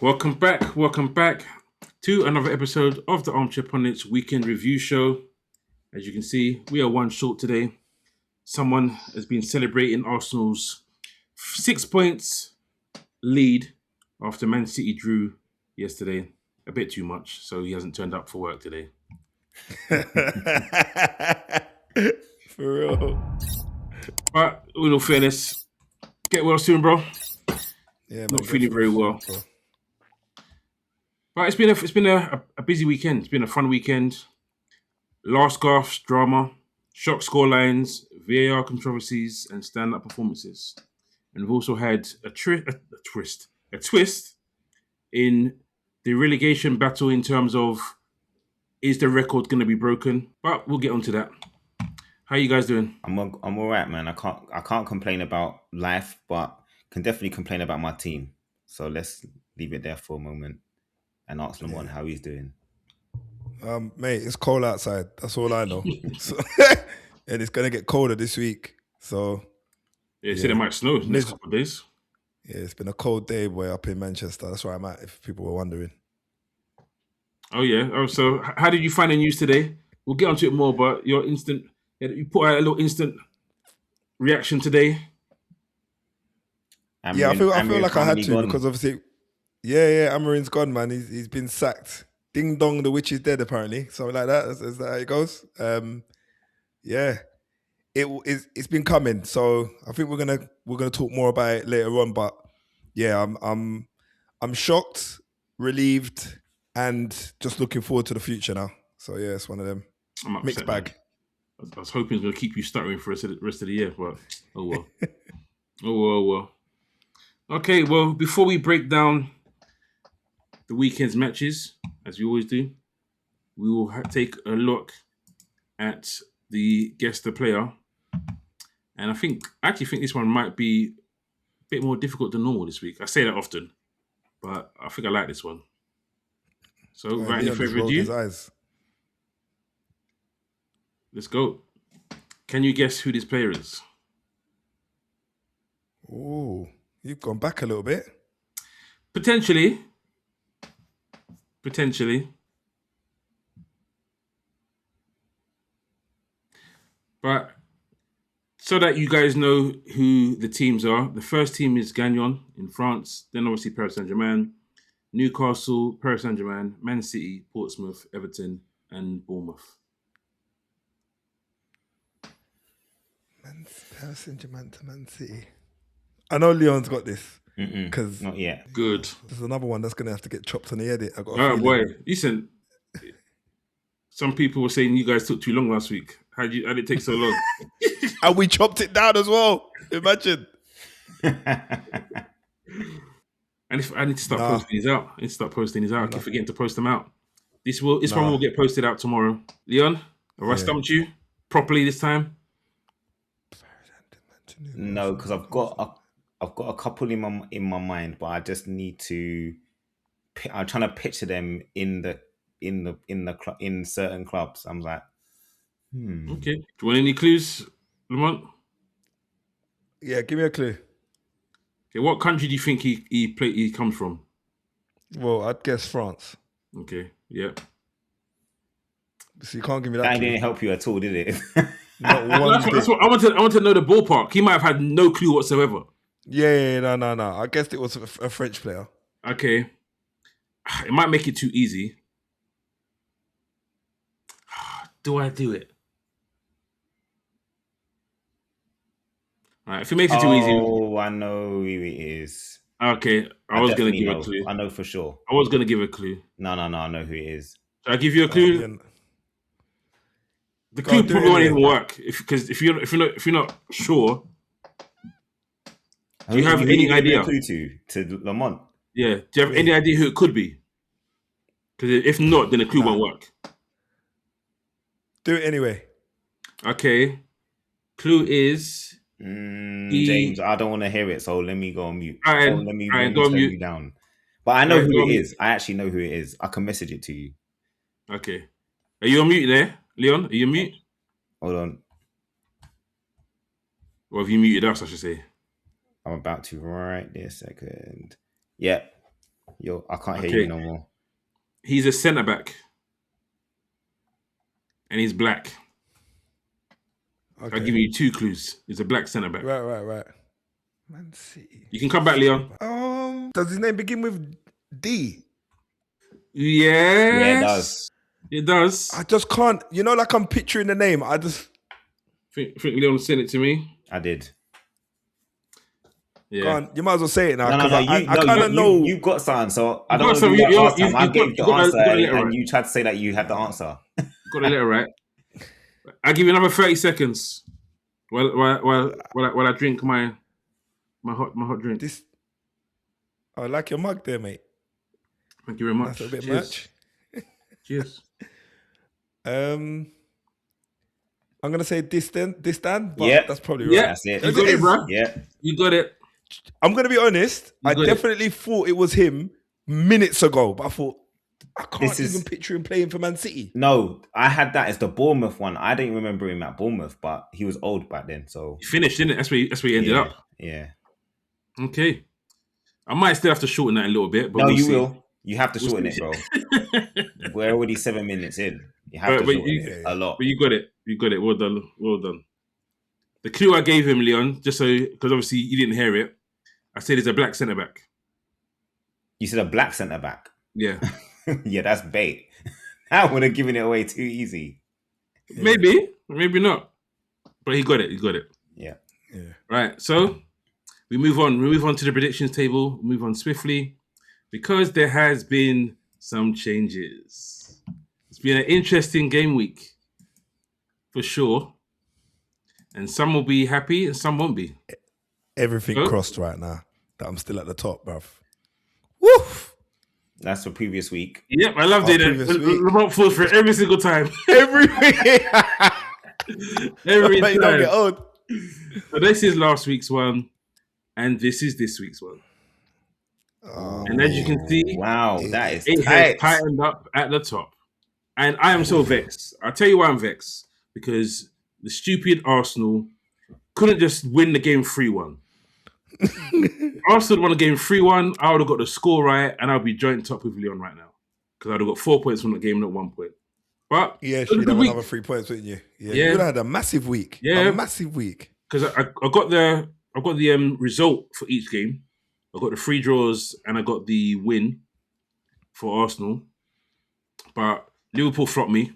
Welcome back to another episode of the Armchair Pundits Weekend Review Show. As you can see, we are one short today. Someone has been celebrating Arsenal's 6 points lead after Man City drew yesterday. A bit too much, so he hasn't turned up for work today. For real. But in all fairness, get well soon, bro. Yeah, man, Not feeling very well. bro. But it's been a busy weekend. It's been a fun weekend. Last-gasp drama, shock scorelines, VAR controversies, and stand-up performances. And we've also had a twist in the relegation battle in terms of is the record going to be broken? But we'll get onto that. How are you guys doing? I'm all right, man. I can't complain about life, but can definitely complain about my team. So let's leave it there for a moment and ask Lamont how he's doing. Mate, it's cold outside. That's all I know. And it's gonna get colder this week. So Yeah, they said it might snow the next couple of days. Yeah, it's been a cold day, boy, up in Manchester. That's where I'm at, if people were wondering. Oh yeah. Oh, so how did you find the news today? We'll get onto it more, but you put out a little instant reaction today. I feel like I had to because obviously, Amorim's gone, man. He's been sacked. Ding dong, the witch is dead. Apparently, something like that. Is that how it goes? It's been coming. So I think we're gonna talk more about it later on. But yeah, I'm shocked, relieved, and just looking forward to the future now. So yeah, it's one of them. Mixed bag. I was hoping it's going to keep you stuttering for the rest of the year, but oh well. Oh well. Okay, well, before we break down the weekend's matches, as we always do, we will take a look at the guest the player. And I actually think this one might be a bit more difficult than normal this week. I say that often, but I think I like this one. So, without any further ado, let's go. Can you guess who this player is? Oh, you've gone back a little bit. Potentially. But so that you guys know who the teams are, the first team is Gagnon in France, then obviously Paris Saint-Germain, Newcastle, Paris Saint-Germain, Man City, Portsmouth, Everton, and Bournemouth. Paris Saint-Germain to Man City. I know Leon's got this. Because not yet. Good. There's another one that's going to have to get chopped on the edit. Oh boy, listen. Some people were saying you guys took too long last week. How did it take so long? And we chopped it down as well. Imagine. And if I need to start posting these out. I keep forgetting to post them out. This one will get posted out tomorrow. Leon, have I stumped you properly this time? No, because I've got a couple in my mind, but I just need to. I'm trying to picture them in certain clubs. I'm like, Okay. Do you want any clues, Lamont? Yeah, give me a clue. Okay, what country do you think he comes from? Well, I'd guess France. Okay, yeah. So you can't give me that. That didn't help you at all, did it? Not one bit. That's what I want to know the ballpark. He might have had no clue whatsoever. Yeah, no. I guessed it was a French player. Okay. It might make it too easy. Do I do it? All right, if it makes it too easy. Oh, I know who it is. Okay, I was going to give a clue. I know for sure. I was going to give a clue. No, I know who it is. Should I give you a clue? The clue probably won't even work because if you're not sure. Do you have any idea? Clue to Lamont? Yeah. Do you have any idea who it could be? Because if not, then the clue won't work. Do it anyway. Okay. Clue is James. I don't want to hear it, so let me go on mute. Let me go on mute. You down. But I know who it is. I actually know who it is. I can message it to you. Okay. Are you on mute there, Leon? Are you on mute? Hold on. Or have you muted us, I should say? I'm about to right this second. Yeah. Yo, I can't hear Okay. you no more. He's a centre back, and he's black. Okay. I'll give you 2 clues. He's a black centre back. Right. Man City. You can come back, Leon. Does his name begin with D? Yes. Yeah, it does. It does. I just can't. You know, like I'm picturing the name. I just think Leon sent it to me. I did. can't. Yeah. You might as well say it now. No. I kind of know. You got something, so I got don't know something. you last time. I you gave got the a answer, letter, and right? you tried to say that you had the answer. Got the letter right. I'll give you another 30 seconds while I drink my hot drink. I like your mug there, mate. Thank you very much. That's a bit Cheers. much. Cheers. I'm gonna say distant, but Yeah. that's probably Yeah. right. That's it. You got it, bro. Yeah. You got it. I'm gonna be honest. I got it. definitely thought it was him minutes ago, but I thought I can't This is- even picture him playing for Man City. No, I had that as the Bournemouth one. I didn't remember him at Bournemouth, but he was old back then. So You finished, didn't it? That's where you ended yeah, up. Yeah. Okay. I might still have to shorten that a little bit, but No, we'll you see. will. You have to shorten it, bro. We're already 7 minutes in. You have to But shorten you- it a lot. But you got it. You got it. Well done. Well done. The clue I gave him, Leon, just so because obviously you didn't hear it, I said he's a black centre back. You said a black centre back. Yeah. Yeah, that's bait. I would have given it away too easy. Maybe not. But he got it. Yeah. Right. So we move on. We move on to the predictions table. We move on swiftly because there has been some changes. It's been an interesting game week for sure. And some will be happy and some won't be. Everything Oh. crossed right now that I'm still at the top, bruv. Woof! That's for previous week. Yep, I loved it. previous week. Lamont falls for it every single time. Every week. Every You don't time. get old. So this is last week's one, and this is this week's one. And as you can see, Wow, that is it has tight. tightened up at the top. And I am so vexed. I'll tell you why I'm vexed. Because the stupid Arsenal couldn't just win the game 3-1. Arsenal won the game 3-1. I would have got the score right, and I'll be joint top with Leon right now. Because I'd have got 4 points from the game, not 1 point. But Yeah, it was a you'd good have week. another 3 points, wouldn't you? Yeah. Yeah. You would have had a massive week. Yeah. A massive week. Because I got the result for each game. I got the 3 draws and I got the win for Arsenal. But Liverpool flopped me.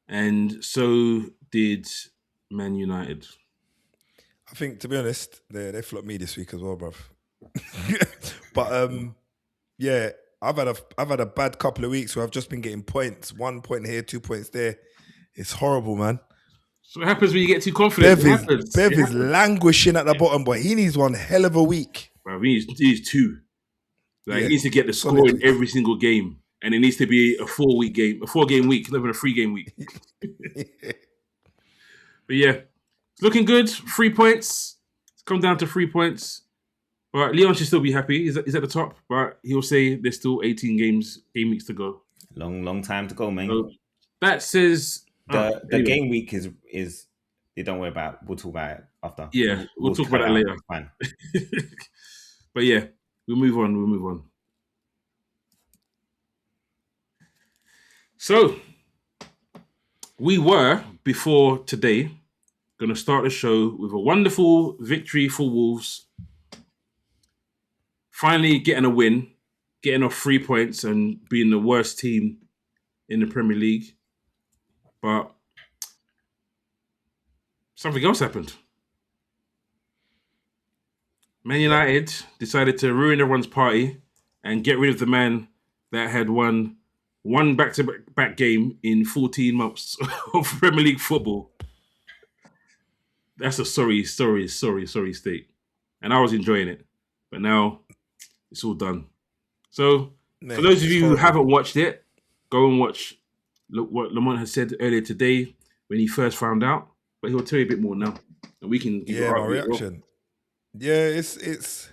And so did Man United. I think, to be honest, they flopped me this week as well, bruv. But yeah, I've had a bad couple of weeks where I've just been getting points. 1 point here, 2 points there. It's horrible, man. So what happens when you get too confident? Bev is languishing at the bottom, but he needs one hell of a week. Well, he needs 2. Like Yeah. he needs to get the score Solid in 2. every single game. And it needs to be a 4-game week, not even a 3-game week. But yeah, it's looking good. 3 points. It's come down to 3 points. But Leon should still be happy. He's at the top, but he'll say there's still 18 game weeks to go. Long time to go, man. So that says the anyway. game week is don't worry about it. We'll talk about it after. Yeah, we'll talk cut about that it later. out. Fine. But yeah, we'll move on. So we were, before today, going to start the show with a wonderful victory for Wolves. Finally getting a win, getting off 3 points and being the worst team in the Premier League. But something else happened. Man United decided to ruin everyone's party and get rid of the man that had won one back-to-back game in 14 months of Premier League football. That's a sorry state. And I was enjoying it. But now it's all done. So Mate, for those of it's you who horrible. haven't watched it, go and watch what Lamont has said earlier today when he first found out. But he'll tell you a bit more now. And we can give Yeah, our my review. reaction. Yeah, it's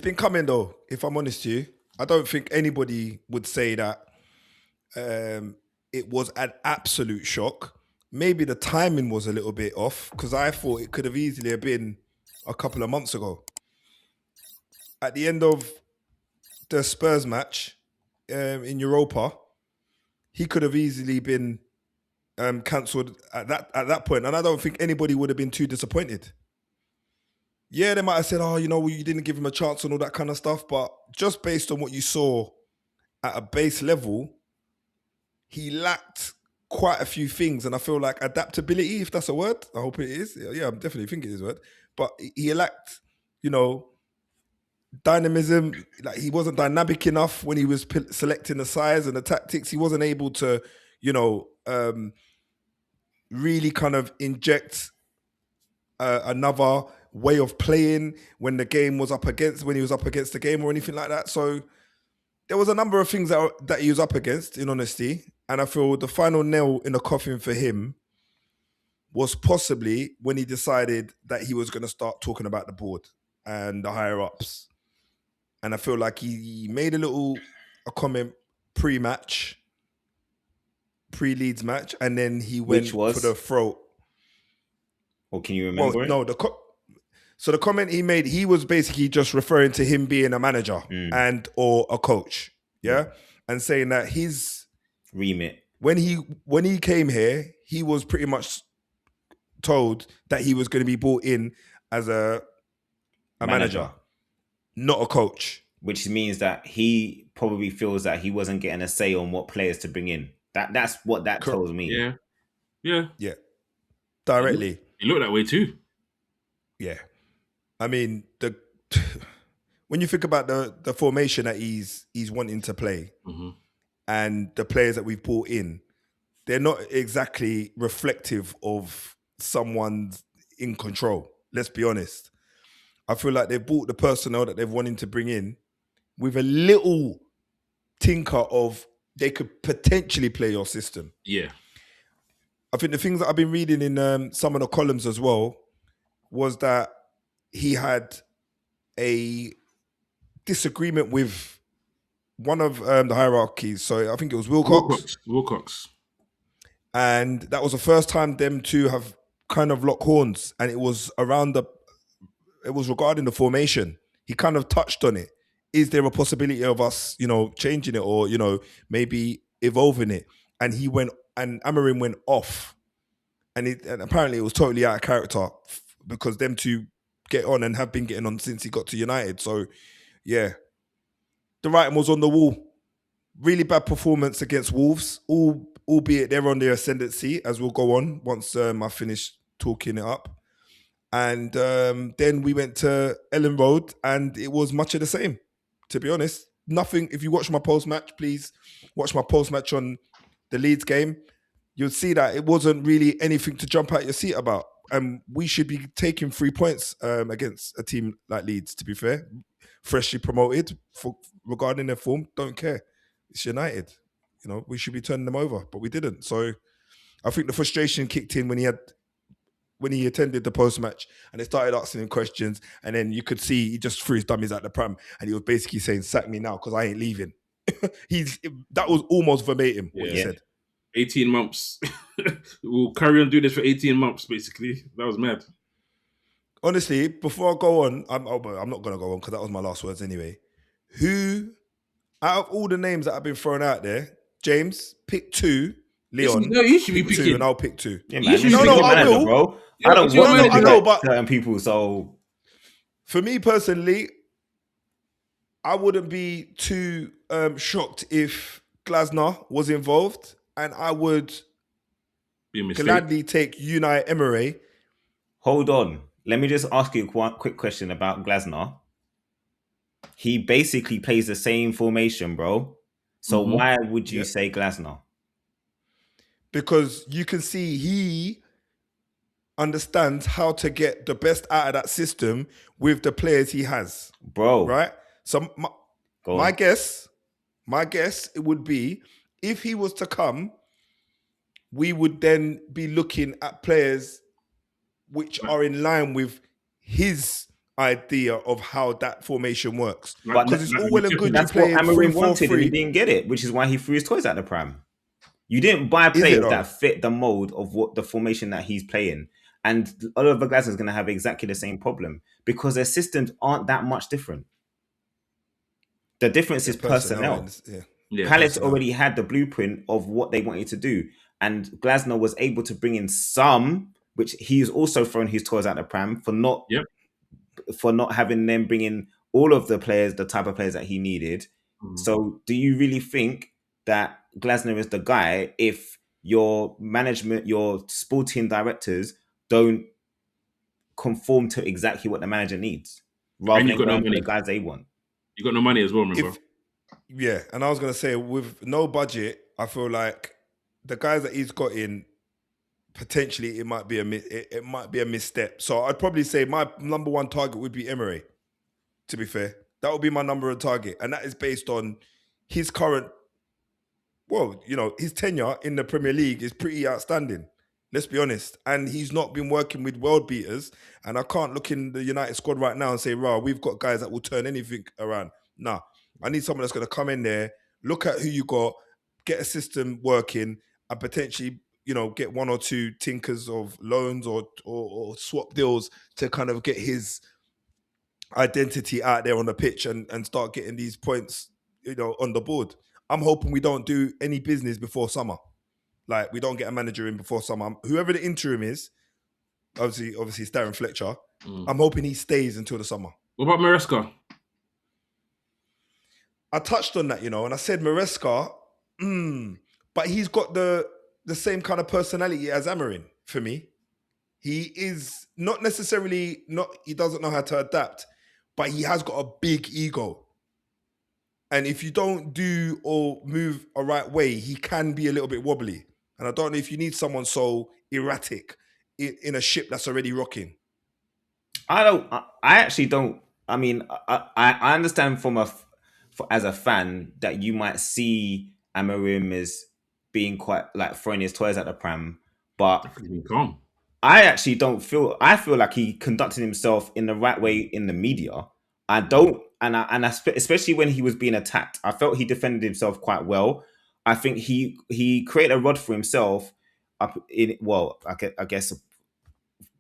been coming though. If I'm honest with you, I don't think anybody would say that it was an absolute shock. Maybe the timing was a little bit off because I thought it could have easily have been a couple of months ago. At the end of the Spurs match in Europa, he could have easily been cancelled at that point, and I don't think anybody would have been too disappointed. Yeah, they might have said, "Oh, you didn't give him a chance and all that kind of stuff," but just based on what you saw at a base level, he lacked quite a few things, and I feel like adaptability, if that's a word, I hope it is. Yeah, I definitely think it is a word. But he lacked, dynamism. Like, he wasn't dynamic enough when he was selecting the size and the tactics. He wasn't able to, really kind of inject another way of playing when he was up against the game or anything like that. So there was a number of things that he was up against, in honesty. And I feel the final nail in the coffin for him was possibly when he decided that he was going to start talking about the board and the higher ups. And I feel like he made a comment pre-Leeds match, and then he went for the throat. Or can you remember it? No, so the comment he made, he was basically just referring to him being a manager and or a coach, and saying that his remit when he came here, he was pretty much told that he was going to be brought in as a manager, not a coach. Which means that he probably feels that he wasn't getting a say on what players to bring in. That's what that tells me. Yeah. Directly. He looked that way too. Yeah. I mean, when you think about the formation that he's wanting to play, and the players that we've brought in, they're not exactly reflective of someone in control. Let's be honest. I feel like they've brought the personnel that they've wanted to bring in with a little tinker of they could potentially play your system. Yeah. I think the things that I've been reading in some of the columns as well was that he had a disagreement with one of the hierarchies. So I think it was Wilcox. And that was the first time them two have kind of locked horns. And it was regarding the formation. He kind of touched on it. Is there a possibility of us, changing it or, maybe evolving it? And Amorim went off. And apparently it was totally out of character because them two get on and have been getting on since he got to United. So, yeah. The writing was on the wall. Really bad performance against Wolves, albeit they're on their ascendancy, as we'll go on once I finish talking it up. And then we went to Ellen Road, and it was much of the same, to be honest. Nothing. If you watch my post-match, please watch my post-match on the Leeds game. You'll see that it wasn't really anything to jump out your seat about. And we should be taking 3 points against a team like Leeds, to be fair. Freshly promoted regarding their form, don't care. It's United. We should be turning them over, but we didn't. So I think the frustration kicked in when he attended the post-match and they started asking him questions, and then you could see he just threw his dummies at the pram and he was basically saying, sack me now because I ain't leaving. That was almost verbatim what he said. 18 months. We'll carry on doing this for 18 months, basically. That was mad. Honestly, before I go on, I'm not going to go on because that was my last words anyway. Who, out of all the names that have been thrown out there, James, pick two. Leon, no, you should be picking 2, and I'll pick 2. Yeah, man. I will. Bro. Yeah, I don't want I know, but certain people. So for me personally, I wouldn't be too shocked if Glasner was involved, and I would gladly take Unai Emery. Hold on. Let me just ask you one quick question about Glasner. He basically plays the same formation, bro. So why would you say Glasner? Because you can see he understands how to get the best out of that system with the players he has. Bro. Right? So my guess, it would be, if he was to come, we would then be looking at players which are in line with his idea of how that formation works. Because it's all well and good to play 3-4-3. He didn't get it, which is why he threw his toys at the pram. You didn't buy players that fit the mold of what the formation that he's playing. And Oliver Glasner is going to have exactly the same problem because their systems aren't that much different. The difference is personnel. Yeah, Palace personnel. already had the blueprint of what they wanted to do, and Glasner was able to bring in some, which he's also thrown his toys out the pram for not Yep. having them bring in all of the players, the type of players that he needed. So, do you really think that Glasner is the guy if your management, your sporting directors don't conform to exactly what the manager needs, rather And than going for the guys they want? You got no money as well, remember? Yeah, and I was gonna say with no budget, I feel like the guys that he's got in, potentially it might be a misstep. So I'd probably say my number one target would be Emery. To be fair, that would be my number one target, and that is based on his current. Well, his tenure in the Premier League is pretty outstanding. Let's be honest, and he's not been working with world beaters. And I can't look in the United squad right now and say, "Rah, we've got guys that will turn anything around." Nah, I need someone that's going to come in there, look at who you got, get a system working, and potentially, get one or two tinkers of loans or swap deals to kind of get his identity out there on the pitch and start getting these points, on the board. I'm hoping we don't do any business before summer. Like, we don't get a manager in before summer. Whoever the interim is, obviously it's Darren Fletcher. I'm hoping he stays until the summer. What about Maresca? I touched on that, and I said Maresca, but he's got the same kind of personality as Amorim for me. He is not necessarily he doesn't know how to adapt, but he has got a big ego. And if you don't do or move a right way, he can be a little bit wobbly. And I don't know if you need someone so erratic in a ship that's already rocking. I actually don't. I mean, I understand as a fan that you might see Amorim as being quite like throwing his toys at the pram, but calm. I actually don't feel. I feel like he conducted himself in the right way in the media. I don't, and especially when he was being attacked, I felt he defended himself quite well. I think he created a rod for himself up in I guess,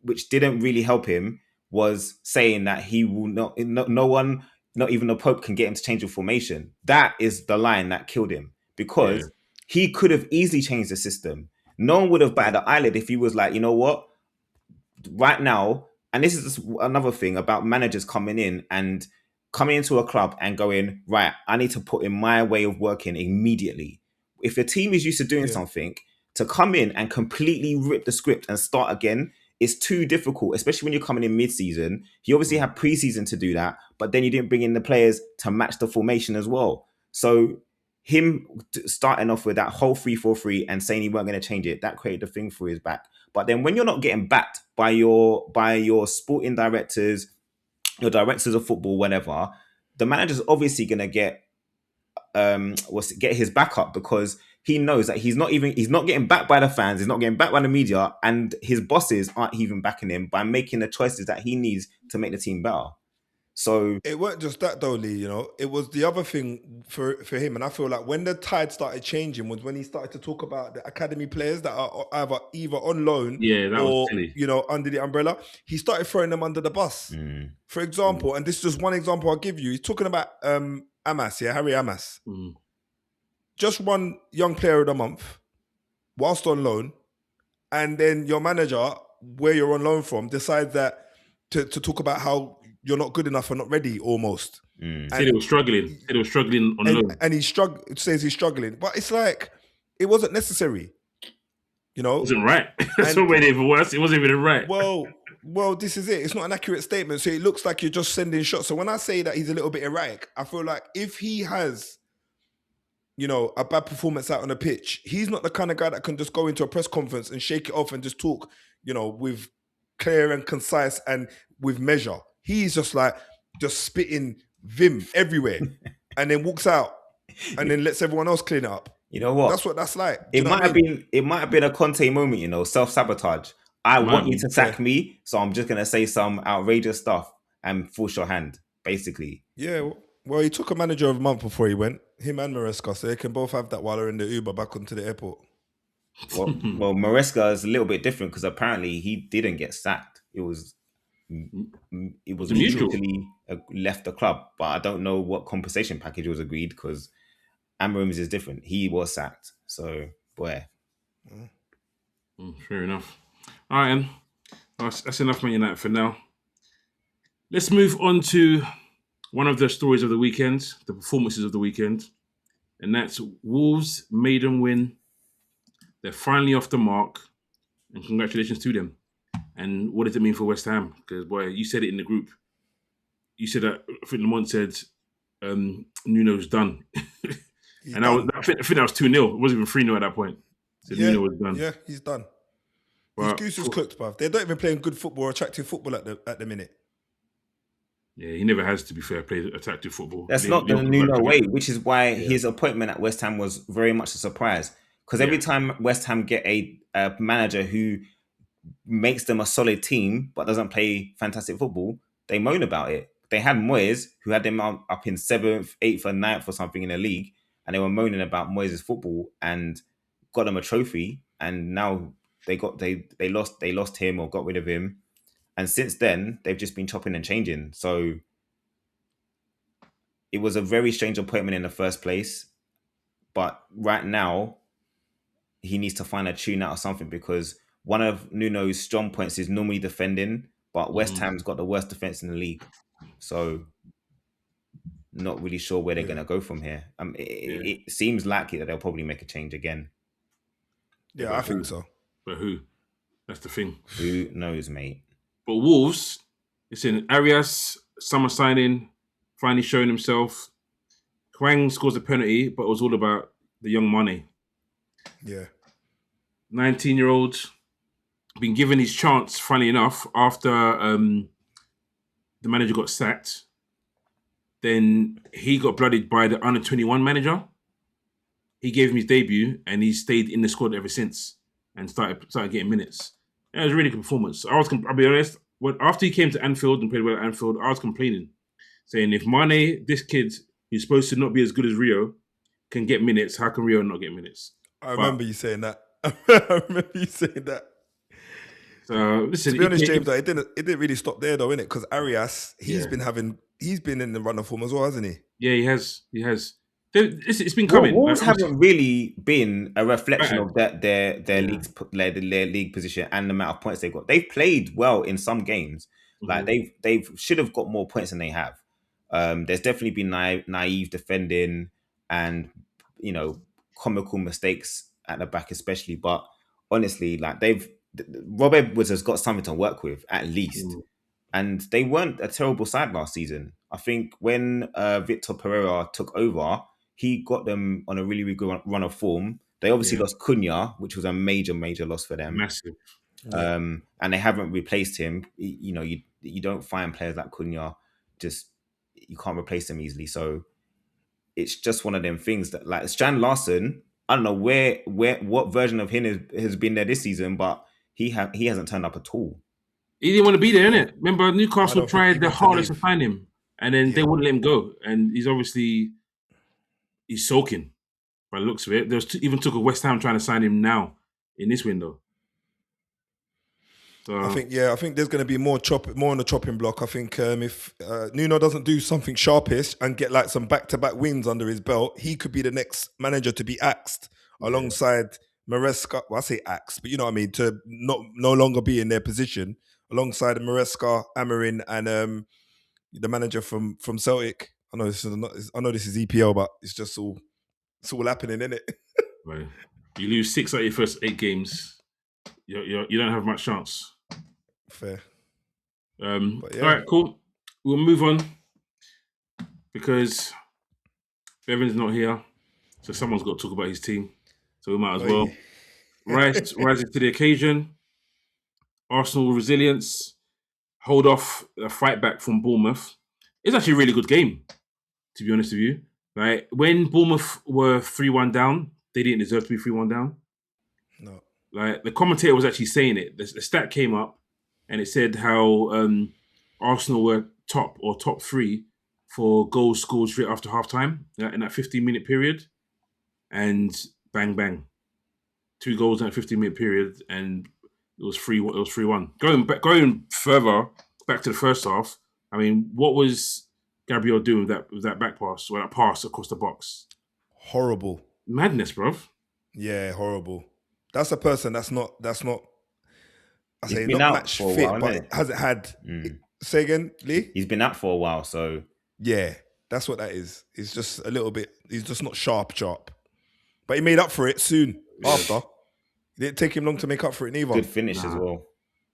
which didn't really help him, was saying that he will no one, not even the Pope, can get him to change the formation. That is the line that killed him, because he could have easily changed the system. No one would have batted an eyelid if he was like, you know what, right now. And this is another thing about managers coming into a club and going, right, I need to put in my way of working immediately. If the team is used to doing something, to come in and completely rip the script and start again is too difficult, especially when you're coming in mid-season. He obviously had pre-season to do that, but then you didn't bring in the players to match the formation as well. So him starting off with that whole 3-4-3 and saying he weren't going to change it, that created the thing for his back. But then when you're not getting backed by your sporting directors, your directors of football, whatever, the manager's obviously going to get his back up, because he knows that he's not getting backed by the fans, he's not getting backed by the media, and his bosses aren't even backing him by making the choices that he needs to make the team better. So it weren't just that though, Lee, it was the other thing for him. And I feel like when the tide started changing was when he started to talk about the academy players that are either on loan or, under the umbrella. He started throwing them under the bus. For example, and this is just one example I'll give you. He's talking about Harry Amas. Just one young player of the month whilst on loan. And then your manager, where you're on loan from, decides that to talk about how you're not good enough or not ready, almost. Said he was struggling. On loan. And says he's struggling. But it's like, it wasn't necessary. It wasn't right. That's already even worse. It wasn't even right. Well, this is it. It's not an accurate statement. So it looks like you're just sending shots. So when I say that he's a little bit erratic, I feel like if he has, a bad performance out on the pitch, he's not the kind of guy that can just go into a press conference and shake it off and just talk, with clear and concise and with measure. He's just spitting vim everywhere and then walks out and then lets everyone else clean it up. You know what? That's what that's like. It might have been a Conte moment, self-sabotage. I want you to sack me, so I'm just going to say some outrageous stuff and force your hand, basically. Yeah, well, he took a manager of a month before he went, him and Maresca, so they can both have that while they're in the Uber back onto the airport. Well, Maresca is a little bit different because apparently he didn't get sacked. It was it was The mutual. mutually left the club, but I don't know what compensation package was agreed because Amorim's is different. He was sacked, so boy. Fair enough. All right, then. That's enough Man United for now. Let's move on to one of the stories of the weekend, the performances of the weekend, and that's Wolves' maiden win. They're finally off the mark, and congratulations to them. And what does it mean for West Ham? Because, boy, you said it in the group. You said that, I think Lamont said Nuno's done. I think that was 2-0. It wasn't even 3-0 at that point. So Nuno was done. Yeah, he's done. His But goose was cooked, bruv. They don't even play good football or attractive football at the minute. Yeah, he never has, to be fair, played attractive football. That's not the Nuno way, which is why his appointment at West Ham was very much a surprise. Because every time West Ham get a manager who makes them a solid team but doesn't play fantastic football, they moan about it. They had Moyes, who had them up in 7th, 8th, and 9th or something in the league, and they were moaning about Moyes' football and got them a trophy. And now they lost him or got rid of him. And since then, they've just been chopping and changing. So it was a very strange appointment in the first place. But right now, he needs to find a tune out or something, because one of Nuno's strong points is normally defending, but West Ham's got the worst defense in the league. So not really sure where they're going to go from here. It seems likely that they'll probably make a change again. Yeah, I think so. But who? That's the thing. Who knows, mate? But Wolves, it's in Arias, summer signing, finally showing himself. Hwang scores a penalty, but it was all about the young Mane. Yeah. 19-year-old, been given his chance, funny enough, after the manager got sacked. Then he got blooded by the under-21 manager. He gave him his debut, and he stayed in the squad ever since and started getting minutes. It was a really good performance. I'll be honest, after he came to Anfield and played well at Anfield, I was complaining, saying if Mane, this kid who's supposed to not be as good as Rio, can get minutes, how can Rio not get minutes? I remember you saying that. I remember you saying that. Listen, to be honest, James, it didn't really stop there though, innit? Because Arias, he's been in the run of form as well, hasn't he? Yeah, he has. It's been coming. Wolves haven't really been a reflection of their league position and the amount of points they've got. They've played well in some games. Like they should have got more points than they have. There's definitely been naive defending and comical mistakes at the back, especially. But honestly, like Rob Edwards has got something to work with at least. And they weren't a terrible side last season. I think when Victor Pereira took over, he got them on a really, really good run of form. They obviously lost Cunha, which was a major, major loss for them. Massive. And they haven't replaced him. You don't find players like Cunha, you can't replace them easily. So it's just one of them things that, like, Strand Larson, I don't know what version of him has been there this season, but he hasn't turned up at all. He didn't want to be there, innit? Remember, Newcastle tried their hardest to find him, and then they wouldn't let him go. And he's sulking by the looks of it. There was even took a West Ham trying to sign him now in this window. So I think there's going to be more on the chopping block. I think if Nuno doesn't do something sharpish and get like some back-to-back wins under his belt, he could be the next manager to be axed alongside Maresca. Well, I say axed, but you know what I mean, to no longer be in their position alongside Maresca, Amorim, and the manager from Celtic. I know this is EPL, but it's all happening, isn't it? Right. You lose 6 out of your first 8 games, you don't have much chance. Fair. All right, cool. We'll move on because Bevan's not here, so someone's got to talk about his team. So we might as well. Rising to the occasion. Arsenal resilience, hold off a fight back from Bournemouth. It's actually a really good game, to be honest with you. Right? When Bournemouth were 3-1 down, they didn't deserve to be 3-1 down. No. Like, the commentator was actually saying it. The stat came up and it said how Arsenal were top 3 for goals scored straight after half-time in that 15-minute period. And bang, bang. 2 goals in that 15-minute period, and it was 3-1. Going further, back to the first half. I mean, what was Gabriel doing with that back pass or that pass across the box? Horrible. Madness, bruv. Yeah, horrible. That's a person that's not. I He's say been not out match for a fit, while, but hasn't hasn't had. Say again, Lee. He's been out for a while, so Yeah, that's what that is. He's just a little bit. He's just not sharp, but he made up for it soon after. It didn't take him long to make up for it neither. good finish as well.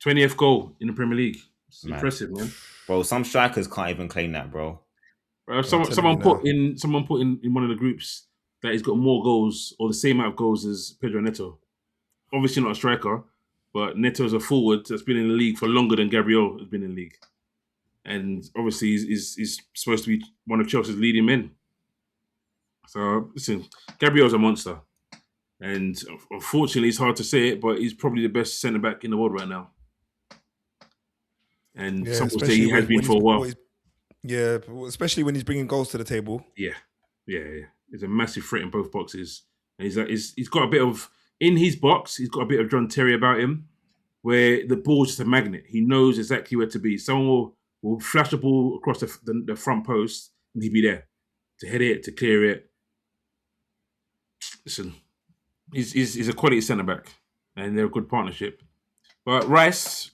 20th goal in the Premier League. It's Man. impressive, man. Bro, some strikers can't even claim that, bro. Someone put in one of the groups that he's got more goals or the same amount of goals as Pedro Neto. Obviously not a striker, but Neto is a forward that's been in the league for longer than Gabriel has been in the league. And obviously he's supposed to be one of Chelsea's leading men. So listen, Gabriel's a monster. And unfortunately, it's hard to say it, but he's probably the best centre-back in the world right now. And some will say he has been for a while. Yeah, especially when he's bringing goals to the table. Yeah. He's a massive threat in both boxes. And he's got a bit of, in his box, he's got a bit of John Terry about him, where the ball's just a magnet. He knows exactly where to be. Someone will flash the ball across the front post, and he'll be there to head it, to clear it. Listen, he's a quality centre-back, and they're a good partnership. But Rice,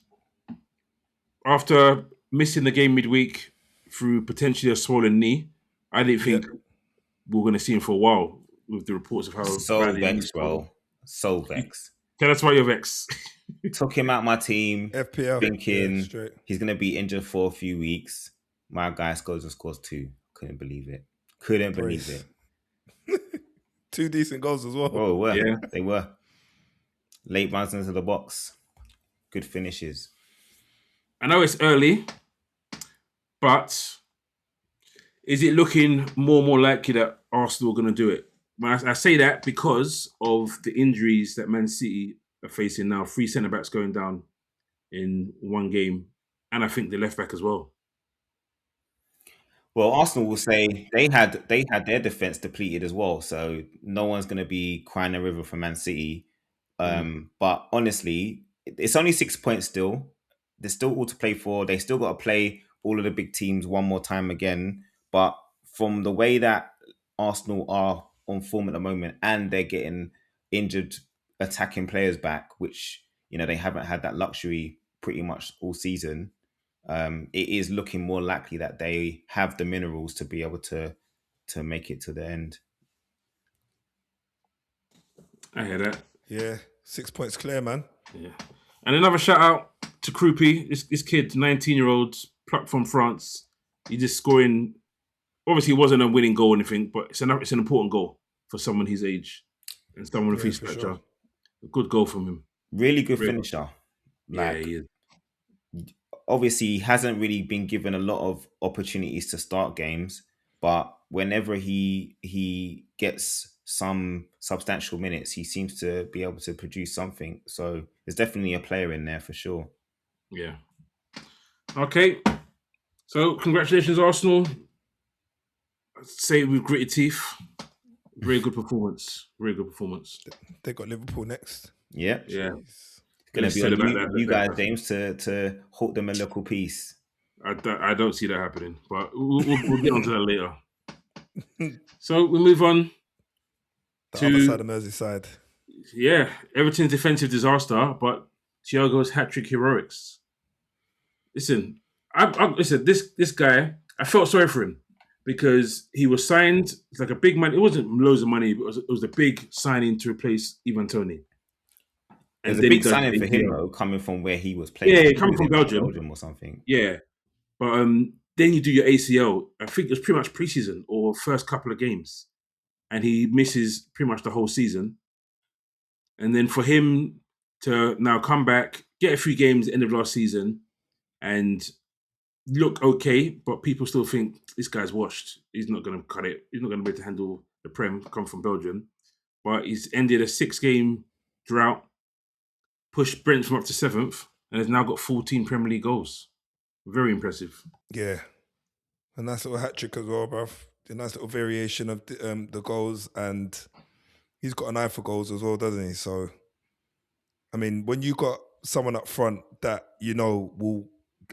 after missing the game midweek through potentially a swollen knee, I didn't think we were going to see him for a while with the reports of how... So vexed, bro. So vexed. Tell us why you're vexed. Took him out my team, FPL. thinking he's going to be injured for a few weeks. My guy scores 2. Couldn't believe it. Believe it. 2 decent goals as well. Oh, they were. Late runs into the box. Good finishes. I know it's early, but is it looking more and more likely that Arsenal are going to do it? I say that because of the injuries that Man City are facing now. 3 centre-backs going down in one game, and I think the left-back as well. Well, Arsenal will say they had their defence depleted as well, so no one's going to be crying a river for Man City. But honestly, it's only 6 points still. There's still all to play for. They still got to play all of the big teams one more time again. But from the way that Arsenal are on form at the moment, and they're getting injured attacking players back, which they haven't had that luxury pretty much all season. It is looking more likely that they have the minerals to be able to make it to the end. I hear that. Yeah, 6 points clear, man. Yeah. And another shout out to Krupi, this kid, 19-year-old, plucked from France. He just scoring. Obviously, it wasn't a winning goal or anything, but it's an important goal for someone his age and someone of his stature. Sure. A good goal from him. Really good finisher. He is. Obviously, he hasn't really been given a lot of opportunities to start games, but whenever he gets some substantial minutes, he seems to be able to produce something. So there's definitely a player in there for sure. Yeah. Okay. So congratulations, Arsenal. I'd say with gritted teeth. Very good performance. Very good performance. They got Liverpool next. Yeah. Yeah. Going to be on you guys, James, to hold them a local piece. I don't see that happening, but we'll get onto that later. So we move on the other side of Merseyside. Yeah, Everton's defensive disaster, but Thiago's hat-trick heroics. Listen, this guy, I felt sorry for him because he was signed like a big man. It wasn't loads of money, but it was a big signing to replace Ivan Toney. It was a big signing for him, though, coming from where he was playing. Yeah, coming from Belgium or something. Yeah, but then you do your ACL. I think it was pretty much preseason or first couple of games, and he misses pretty much the whole season. And then for him to now come back, get a few games at the end of last season, and look okay, but people still think this guy's washed. He's not going to cut it. He's not going to be able to handle the Prem. Come from Belgium, but he's ended a 6-game drought. Pushed Brentford up to 7th and has now got 14 Premier League goals. Very impressive. Yeah. A nice little hat-trick as well, bruv. A nice little variation of the goals, and he's got an eye for goals as well, doesn't he? So, I mean, when you got someone up front that will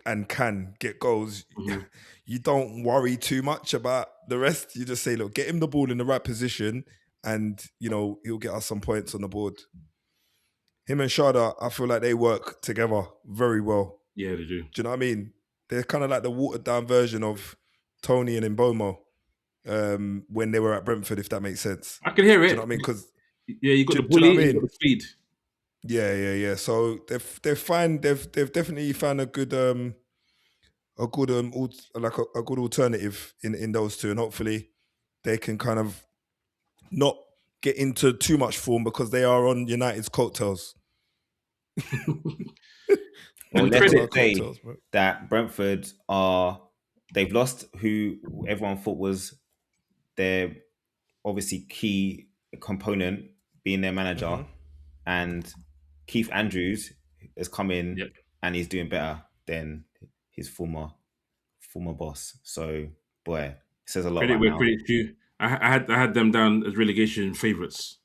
and can get goals, Mhm. you don't worry too much about the rest. You just say, look, get him the ball in the right position, and he'll get us some points on the board. Him and Shada, I feel like they work together very well. Yeah, they do. Do you know what I mean? They're kind of like the watered down version of Tony and Mbomo when they were at Brentford, if that makes sense. I can hear Do it. you know what I mean? Because Yeah, you got the do you bully, know what I you mean? got the speed. Yeah. So they've definitely found a good a good alternative in those two, and hopefully they can kind of not get into too much form because they are on United's coattails. Well, And let's credit. just say that Brentford they've lost who everyone thought was their obviously key component, being their manager, and Keith Andrews has come in Yep. and he's doing better than his former boss. So boy, it says a lot Credit right where now. credit's due. I had them down as relegation favourites.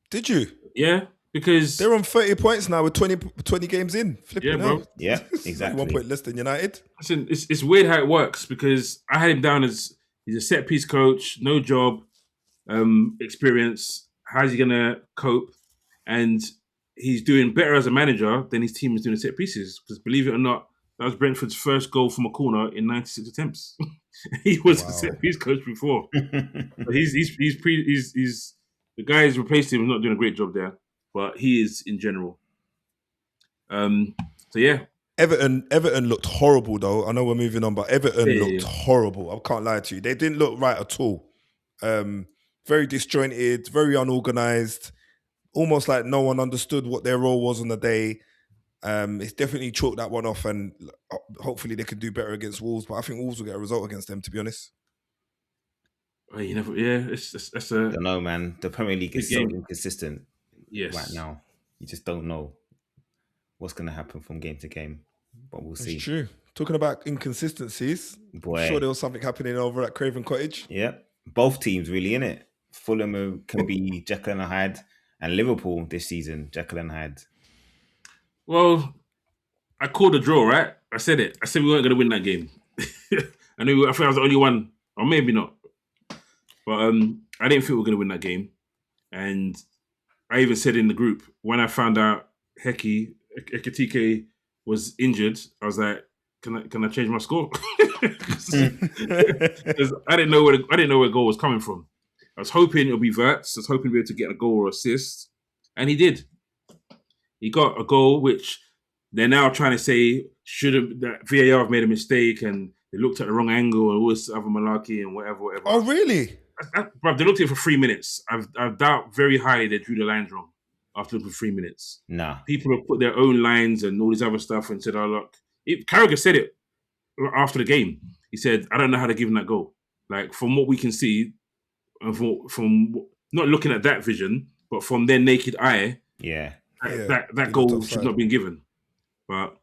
Did you? Yeah, because they're on 30 points now with 20 games in. Flipping bro. out. Yeah, It's exactly. like 1 point less than United. Listen, it's weird how it works because I had him down as he's a set piece coach, no job, experience. How's he gonna cope? And he's doing better as a manager than his team is doing set pieces. Because believe it or not, that was Brentford's first goal from a corner in 96 attempts. He was a set piece coach before. But he's the guy who's replaced him is not doing a great job there, but he is in general. So yeah. Everton looked horrible though. I know we're moving on, but Everton looked horrible. I can't lie to you. They didn't look right at all. Very disjointed, very unorganized, almost like no one understood what their role was on the day. It's definitely chalked that one off, and hopefully they can do better against Wolves. But I think Wolves will get a result against them, to be honest. Oh, you never, yeah, that's a. I don't know, man. The Premier League is so inconsistent Yes. right now. You just don't know what's going to happen from game to game, but we'll see. It's true. Talking about inconsistencies, Boy, I'm sure there was something happening over at Craven Cottage. Yeah, both teams really in it. Fulham can be Jekyll and Hyde, and Liverpool this season, Jekyll and Hyde. Well, I called a draw, right? I said it. I said we weren't going to win that game. I think I was the only one, or maybe not. But I didn't think we were going to win that game. And I even said in the group, when I found out Ekitike was injured, I was like, can I change my score? Because I didn't know where goal was coming from. I was hoping it would be Verts. I was hoping we were able to get a goal or assist. And he did. He got a goal, which they're now trying to say that VAR have made a mistake and they looked at the wrong angle and all this other malarkey and whatever. Oh, really? But they looked at it for 3 minutes. I doubt very highly they drew the lines wrong after looking for 3 minutes. Nah. People have put their own lines and all this other stuff and said, oh, look. Carragher said it after the game. He said, I don't know how to give him that goal. Like, from what we can see, and from not looking at that vision, but from their naked eye, that goal should not have been given. But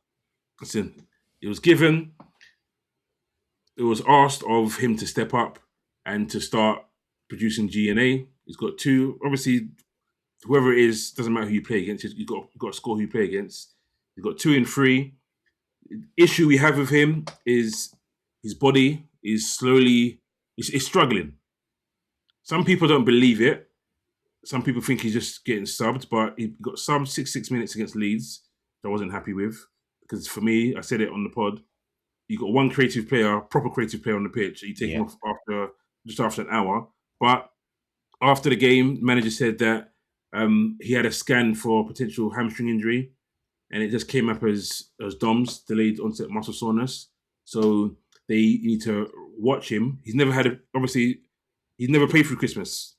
listen, it was given. It was asked of him to step up and to start producing G&A. He's got two. Obviously, whoever it is, doesn't matter who you play against. You've got to score who you play against. He's got 2 in 3. The issue we have with him is his body is slowly is struggling. Some people don't believe it. Some people think he's just getting subbed, but he got subbed 6 minutes against Leeds that I wasn't happy with. Because for me, I said it on the pod, you got one proper creative player on the pitch. You take him off just after an hour. But after the game, the manager said that he had a scan for potential hamstring injury, and it just came up as DOMS, delayed onset muscle soreness. So they need to watch him. He's never played through Christmas.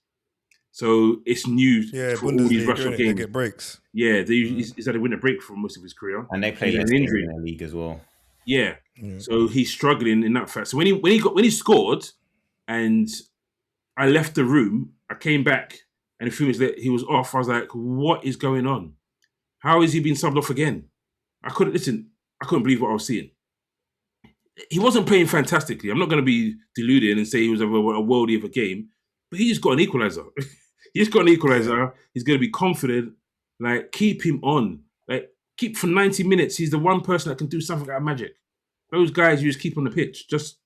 So it's new for all these Russian games. They get breaks. Yeah, he's had a winter break for most of his career. And they play less in the league as well. Yeah. So he's struggling in that fact. So when he scored and I left the room, I came back and a few minutes later he was off. I was like, what is going on? How is he being subbed off again? I couldn't believe what I was seeing. He wasn't playing fantastically. I'm not going to be deluded and say he was a worldie of a game, but he just got an equalizer. He's got an equalizer. He's going to be confident. Like, keep him on. Like, keep for 90 minutes. He's the one person that can do something out of magic. those guys you just keep on the pitch just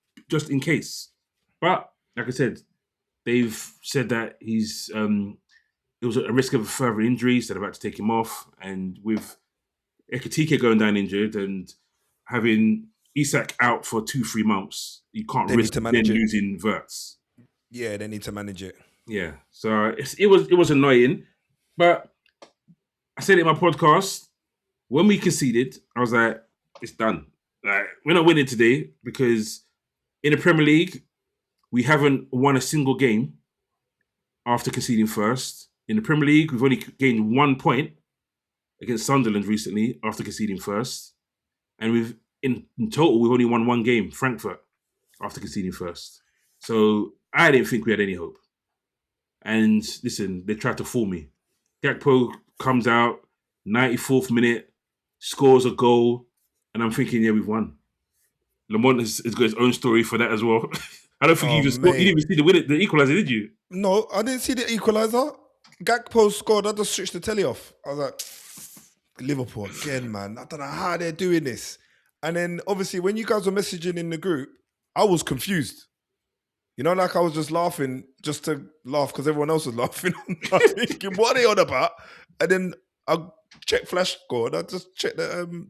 in case. But like I said, they've said that he's it was a risk of further injuries that are about to take him off, and with Ekitike going down injured and having Isak out for 2-3 months, you can't They need risk to then manage it. losing Verts. Yeah, they need to manage it. Yeah, so it was annoying, but I said it in my podcast when we conceded, I was like, it's done. Like, we're not winning today because in the Premier League we haven't won a single game after conceding first. In the Premier League, we've only gained 1 point against Sunderland recently after conceding first, and we've in total we've only won 1 game, Frankfurt, after conceding first. So I didn't think we had any hope. And listen, they tried to fool me. Gakpo comes out, 94th minute, scores a goal, and I'm thinking, yeah, we've won. Lamont has got his own story for that as well. I don't think you didn't even see the equaliser, did you? No, I didn't see the equaliser. Gakpo scored. I just switched the telly off. I was like, Liverpool again, man. I don't know how they're doing this. And then obviously when you guys were messaging in the group, I was confused. You know, like I was just laughing just to laugh because everyone else was laughing. I'm thinking, what are they on about? And then I checked Flash score and I just checked the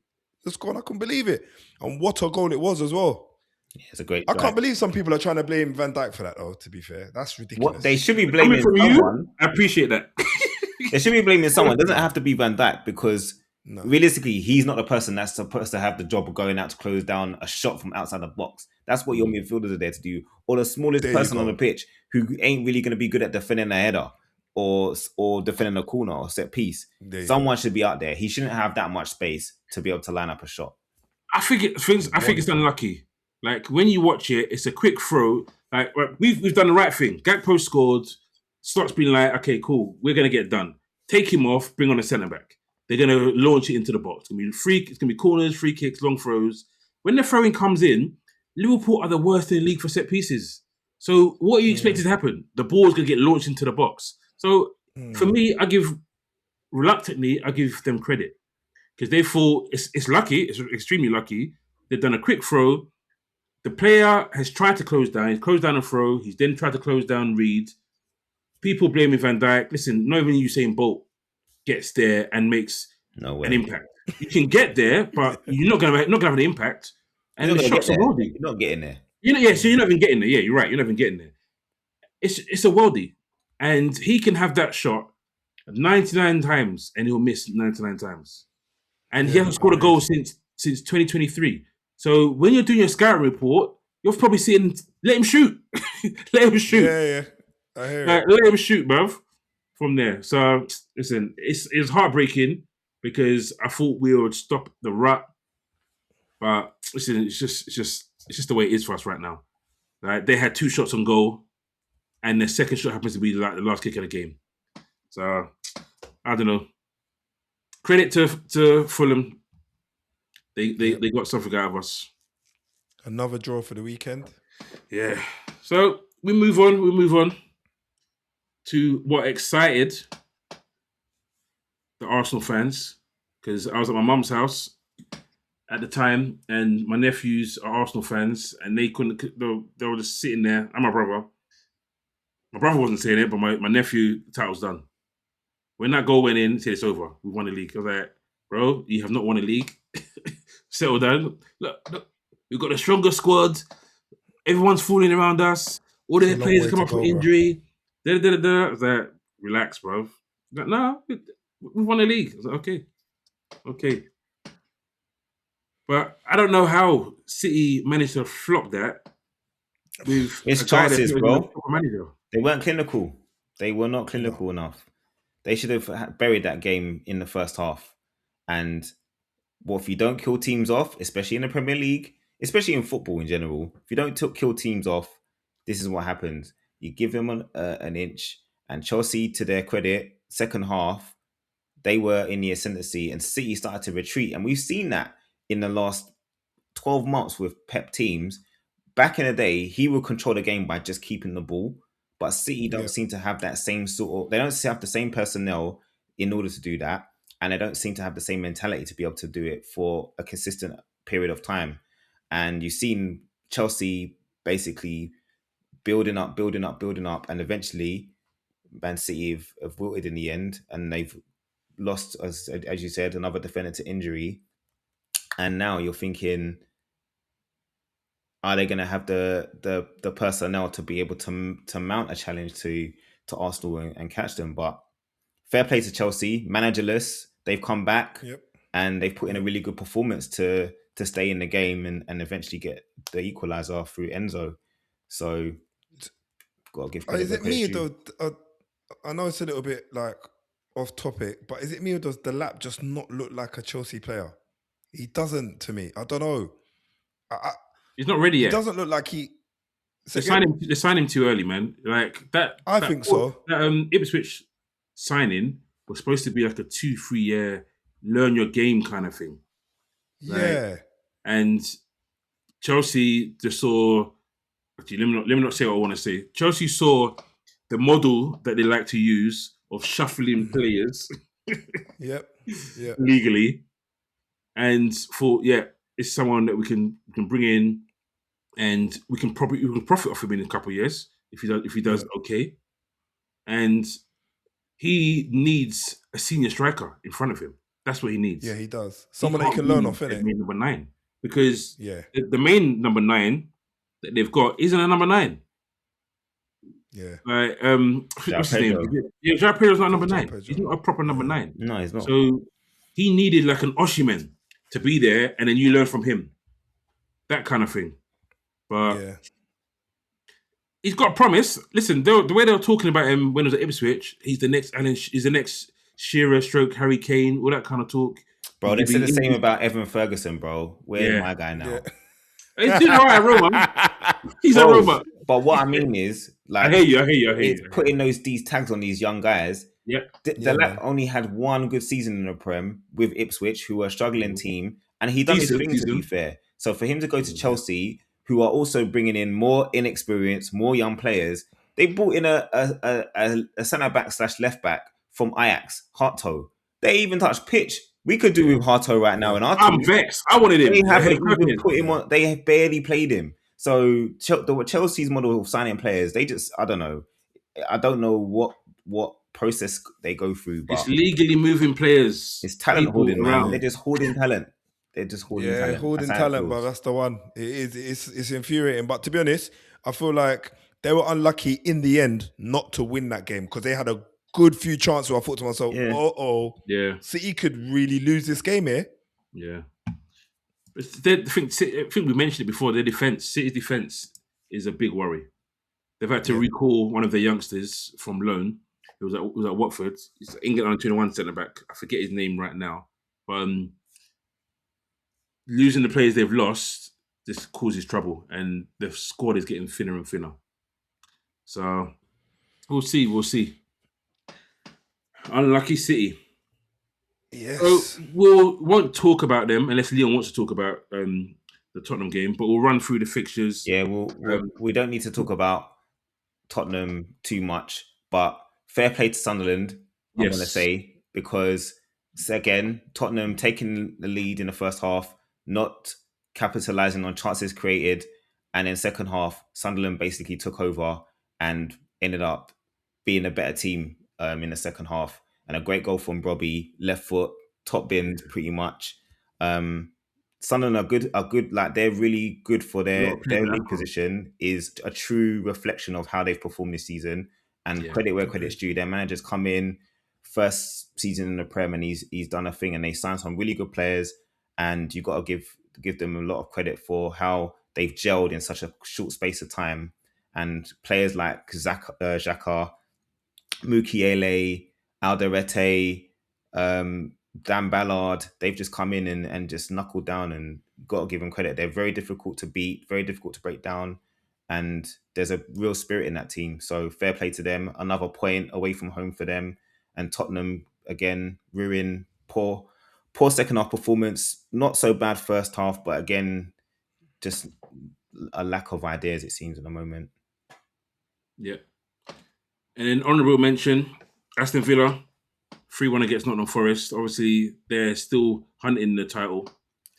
score and I couldn't believe it. And what a goal it was as well. Yeah, it's a great I drive. can't believe some people are trying to blame Van Dijk for that, though, to be fair. That's ridiculous. What they should be blaming Coming from someone. you, I appreciate that. They should be blaming someone. It doesn't have to be Van Dijk because realistically, he's not the person that's supposed to have the job of going out to close down a shot from outside the box. That's what your midfielders are there to do. Or the smallest person on the pitch who ain't really going to be good at defending a header or defending a corner or set piece. Someone should be out there. He shouldn't have that much space to be able to line up a shot. I think it's unlucky. Like when you watch it, it's a quick throw. Like we've done the right thing. Gakpo scored. Slott's been like, okay, cool, we're gonna get done. Take him off. Bring on a centre back. They're gonna launch it into the box. It's gonna be corners, free kicks, long throws. When the throwing comes in, Liverpool are the worst in the league for set pieces. So what are you expecting to happen? The ball's gonna get launched into the box. So for me, I give them credit because they thought it's lucky. It's extremely lucky. They've done a quick throw. The player has tried to close down. He's closed down a throw. He's then tried to close down Reed. People blaming Van Dijk. Listen, not even Usain Bolt gets there and makes an impact. You can get there, but you're not gonna have an impact. And the shots are worldy. You're not getting there. So you're not even getting there. Yeah, you're right. You're not even getting there. It's a worldy, and he can have that shot 99 times, and he'll miss 99 times. And he hasn't scored a goal since 2023. So when you're doing your scouting report, you're probably seeing, let him shoot. Let him shoot. Yeah. I hear it. Let him shoot, bruv, from there. So, listen, it's heartbreaking because I thought we would stop the rut. But, listen, it's just the way it is for us right now. Like, they had 2 shots on goal, and the second shot happens to be like the last kick of the game. So, I don't know. Credit to Fulham. They got something out of us. Another draw for the weekend. Yeah. So we move on to what excited the Arsenal fans, because I was at my mum's house at the time, and my nephews are Arsenal fans, and they were just sitting there, and my brother. My brother wasn't saying it, but my nephew, the title's done. When that goal went in, he said it's over. We won the league. I was like, bro, you have not won a league. Settle down. Look, we've got a stronger squad. Everyone's falling around us. All the players come up from injury. I was like, relax, bro. Like, no, we won the league. I was like, okay. But I don't know how City managed to flop that with it's chances, bro. They weren't clinical. They were not clinical enough. They should have buried that game in the first half. And if you don't kill teams off, especially in the Premier League, especially in football in general, if you don't kill teams off, this is what happens. You give them an inch, and Chelsea, to their credit, second half, they were in the ascendancy and City started to retreat. And we've seen that in the last 12 months with Pep teams. Back in the day, he would control the game by just keeping the ball. But City don't seem to have that same they don't have the same personnel in order to do that. And they don't seem to have the same mentality to be able to do it for a consistent period of time. And you've seen Chelsea basically building up, and eventually Man City have wilted in the end, and they've lost, as you said, another defender to injury. And now you're thinking, are they going to have the personnel to be able to mount a challenge to Arsenal and catch them? But fair play to Chelsea, managerless. They've come back and they've put in a really good performance to stay in the game and eventually get the equaliser through Enzo. So, got to give credit. Is it me though? I know it's a little bit like off topic, but is it me or does the lap just not look like a Chelsea player? He doesn't to me. I don't know. He's not ready yet. He doesn't look like he. They signed him too early, man. Like that. I think so. That Ipswich signing was supposed to be like a 2-3 year learn your game kind of thing. Yeah. And Chelsea just saw. Actually, let me not say what I want to say. Chelsea saw the model that they like to use of shuffling players. Legally, and thought, it's someone that we can bring in, and we can profit off him in a couple of years if he does okay. And he needs a senior striker in front of him. That's what he needs. Yeah, he does. Someone that he can learn off, innit? Number 9, because the main number 9 that they've got isn't a number 9. Yeah. What's his name? Yeah, João Pedro's not number 9. He's not a proper number 9. No, he's not. So he needed like an Osimhen to be there, and then you learn from him. That kind of thing. But he's got promise. Listen, the way they were talking about him when he was at Ipswich, he's the next Shearer stroke Harry Kane, all that kind of talk. Bro, they said the same about Evan Ferguson, bro. Where's my guy now? He's doing all right, Roma. He's a Roma. But what I mean is, like, I hear you. Putting these tags on these young guys. Yeah. Delap only had one good season in the Prem with Ipswich, who were a struggling team, and he done his thing, to be fair. So for him to go to Chelsea, who are also bringing in more inexperienced, more young players, they brought in a centre-back / left-back from Ajax, Harto. They even touched pitch. We could do with Harto right now in our team. I'm vexed. I wanted him. They haven't even put him on. They have barely played him. So Chelsea's model of signing players, they just, I don't know. I don't know what process they go through. But it's legally moving players. It's talent hoarding, man. They're just hoarding talent. Hoarding talent, but that's the one. It's infuriating. But to be honest, I feel like they were unlucky in the end not to win that game because they had a good few chances where I thought to myself, City could really lose this game here. Yeah. I think we mentioned it before, City's defence is a big worry. They've had to recall one of their youngsters from loan. It was at Watford. He's England under 21 centre-back. I forget his name right now. But losing the players they've lost, this causes trouble. And the squad is getting thinner and thinner. So, we'll see. Unlucky City. Yes. So we won't talk about them unless Leon wants to talk about the Tottenham game, but we'll run through the fixtures. Yeah, we don't need to talk about Tottenham too much, but fair play to Sunderland, I'm going to say, because, again, Tottenham taking the lead in the first half, not capitalising on chances created, and in second half, Sunderland basically took over and ended up being a better team in the second half. And a great goal from Robbie, left foot, top binned pretty much. Sunderland are good. Like, they're really good for their league position. Is a true reflection of how they've performed this season. And credit where credit's due. Their manager's come in first season in the Prem, and he's done a thing. And they signed some really good players. And you've got to give them a lot of credit for how they've gelled in such a short space of time. And players like Xhaka, Mukiele, Alderete, Dan Ballard, they've just come in and just knuckled down, and got to give them credit. They're very difficult to beat, very difficult to break down, and there's a real spirit in that team. So fair play to them. Another point away from home for them. And Tottenham, again, ruin, poor second half performance. Not so bad first half, but again, just a lack of ideas, it seems, at the moment. Yeah. And then honourable mention, Aston Villa, 3-1 against Nottingham Forest. Obviously, they're still hunting the title.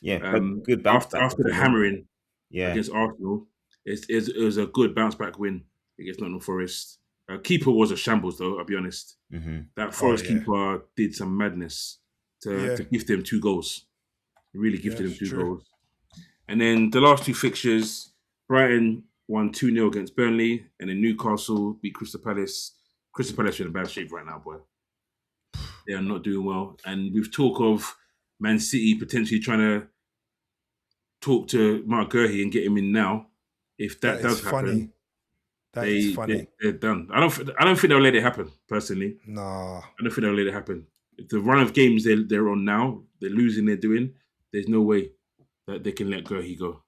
Yeah, good bounce after the hammering against Arsenal. It was a good bounce back win against Nottingham Forest. Keeper was a shambles, though. I'll be honest. That Forest keeper did some madness to gift them 2 goals. Really gifted them 2 goals. And then the last 2 fixtures, Brighton won 2-0 against Burnley, and then Newcastle beat Crystal Palace. Crystal Palace are in a bad shape right now, boy. They are not doing well. And with talk of Man City potentially trying to talk to Mark Gurhey and get him in now, if that does happen, they're done. I don't think they'll let it happen, personally. Nah. I don't think they'll let it happen. If the run of games they're on now, they're losing, they're doing, there's no way that they can let Gurhey go.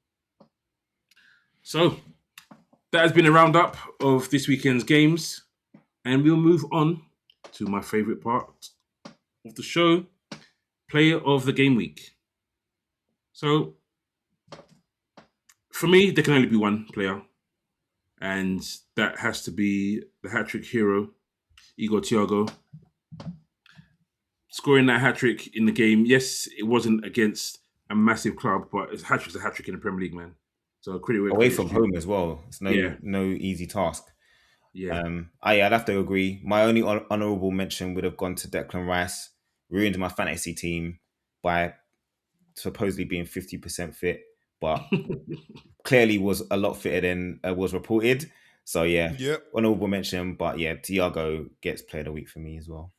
So, that has been a roundup of this weekend's games. And we'll move on to my favourite part of the show, Player of the Game Week. So, for me, there can only be one player. And that has to be the hat-trick hero, Igor Thiago. Scoring that hat-trick in the game, yes, it wasn't against a massive club, but a hat-trick's a hat-trick in the Premier League, man. So credit away from home as well. It's no easy task. Yeah. I'd have to agree. My only honourable mention would have gone to Declan Rice. Ruined my fantasy team by supposedly being 50% fit, but clearly was a lot fitter than was reported. So honourable mention. But Thiago gets player of the week for me as well.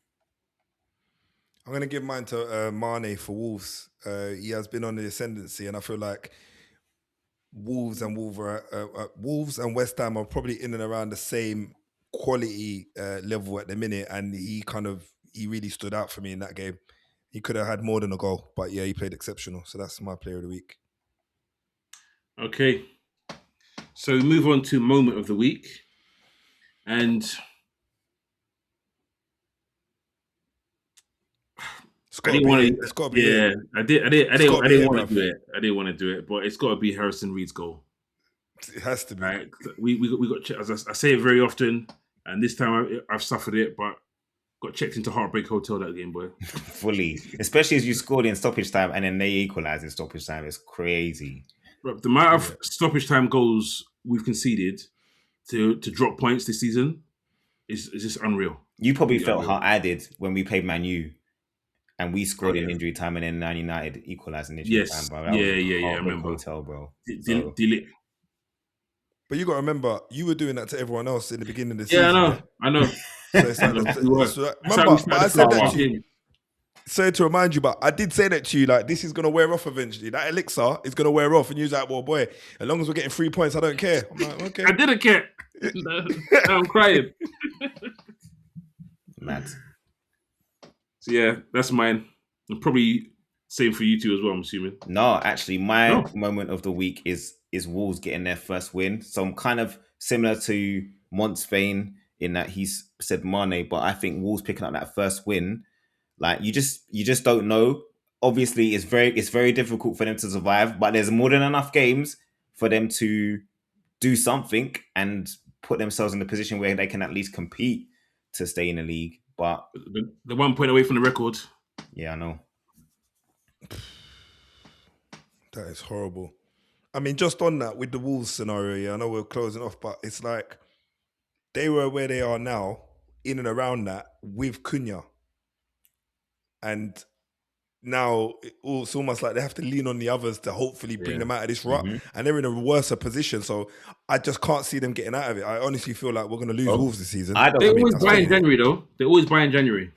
I'm going to give mine to Mane for Wolves. He has been on the ascendancy, and I feel like Wolves and West Ham are probably in and around the same quality level at the minute, and he really stood out for me in that game. He could have had more than a goal, but he played exceptional. So that's my player of the week. Okay, so we move on to moment of the week, and I didn't want to. It's got to be. Yeah, I didn't want to do it. I didn't want to do it, but it's got to be Harrison Reed's goal. It has to be. Right? We got. As I say it very often, and this time I've suffered it, but got checked into Heartbreak Hotel that game, boy. Fully, especially as you scored in stoppage time, and then they equalised in stoppage time. It's crazy. Bro, the amount of stoppage time goals we've conceded to drop points this season is just unreal. You probably felt how I did when we played Man U. And we scored in injury time, and then Man United equalised in injury time, bro. I remember. Hotel, bro. But you got to remember, you were doing that to everyone else in the beginning of the season. Yeah, I know. So I said that to you. So to remind you, but I did say that to you, like, this is going to wear off eventually. That elixir is going to wear off. And you was like, well, boy, as long as we're getting 3 points, I don't care. I'm like, okay. I didn't care. I'm crying. Mad. So yeah, that's mine. And probably same for you two as well, I'm assuming. No, actually, my moment of the week is Wolves getting their first win. So I'm kind of similar to Mont's vein in that he's said Mane, but I think Wolves picking up that first win, like you just don't know. Obviously, it's very difficult for them to survive, but there's more than enough games for them to do something and put themselves in a position where they can at least compete to stay in the league. But the 1 point away from the record. Yeah, I know. That is horrible. I mean, just on that, with the Wolves scenario, I know we're closing off, but it's like they were where they are now, in and around that, with Cunha. And now it's almost like they have to lean on the others to hopefully bring them out of this rut. And they're in a worse position. So I just can't see them getting out of it. I honestly feel like we're going to lose Wolves this season. They always buy in January, though. They always buy in January.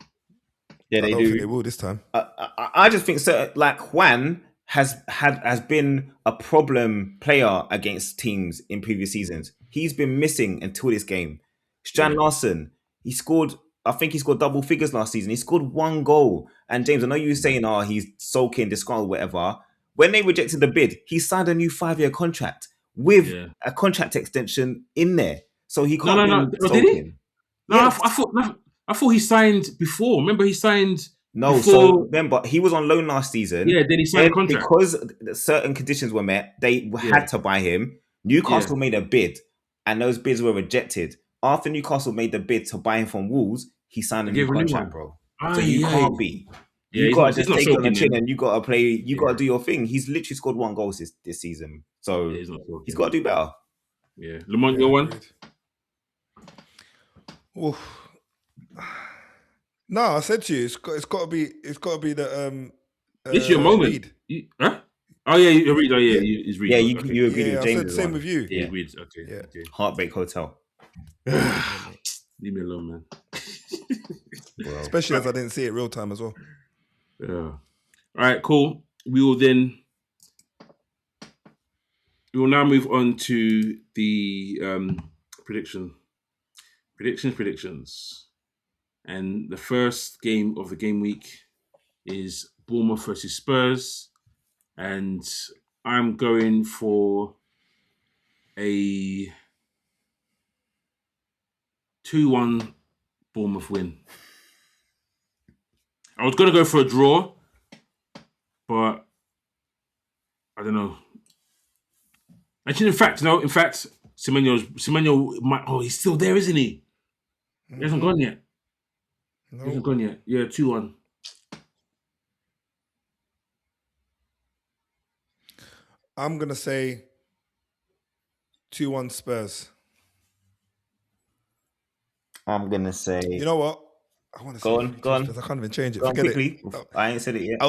Yeah, they do. Think they will this time. I just think so. Like Juan has been a problem player against teams in previous seasons. He's been missing until this game. Strand Larsen, I think he scored double figures last season. He scored 1 goal. And James, I know you were saying, he's sulking, disgruntled, whatever. When they rejected the bid, he signed a new 5-year contract with a contract extension in there. So he can't be sulking. Did he? No, yes. I thought he signed before. Remember, he signed before. So remember, he was on loan last season. Yeah, then he signed a contract. Because certain conditions were met, they had to buy him. Newcastle made a bid, and those bids were rejected. After Newcastle made the bid to buy him from Wolves, he signed a new contract, bro. So you can't be. You he's gotta not, just he's not take it on the soaking chin in. and you gotta play. You gotta do your thing. He's literally scored 1 goal this season, so Yeah, he's not soaking he's got to do better. Yeah, Lamont, Yeah, your one. agreed. Oof. No, I said to you, it's got to be the This is your moment. Reed. Huh? Oh yeah, you read. Oh yeah, Yeah. he's read. Yeah, Okay. you agreed Yeah, with I said James' the same one. with you. Yeah, Yeah. he reads. Okay. Yeah. Okay. Heartbreak Hotel. Leave me alone, man. Bro. Especially as I didn't see it real time as well. Yeah. All right, cool. We will now move on to the predictions. And the first game of the game week is Bournemouth versus Spurs. And I'm going for a 2-1 Bournemouth win. I was going to go for a draw, but I don't know. Actually, in fact, Semenyo might. Oh, he's still there, isn't he? He hasn't gone yet. No. He hasn't gone yet. Yeah, 2-1. I'm gonna say 2-1 Spurs. I'm gonna say. You know what? I want to Go say on, go on. Spurs. I can't even change it. Go on Forget quickly. it. I ain't said it yet.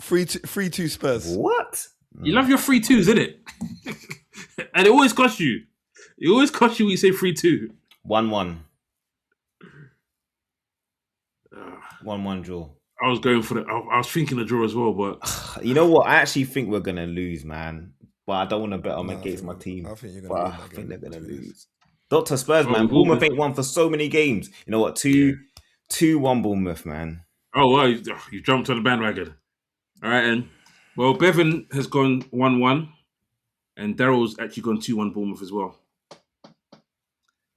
3-2 Spurs. What? You love your 3-2s, isn't it? And it always costs you. It always costs you when you say 3-2. 1-1. 1-1 draw. I was going for I was thinking the draw as well, but You know what? I actually think we're gonna lose, man. But I don't want to bet them against my team. I think you're But gonna. I think they're gonna lose. Dr. Spurs, man. we will Bournemouth be. ain't won for so many games. You know what? 2-1 Bournemouth, man. oh well, you jumped on the bandwagon. All right, and well, Bevan has gone 1-1, and Daryl's actually gone 2-1 Bournemouth as well.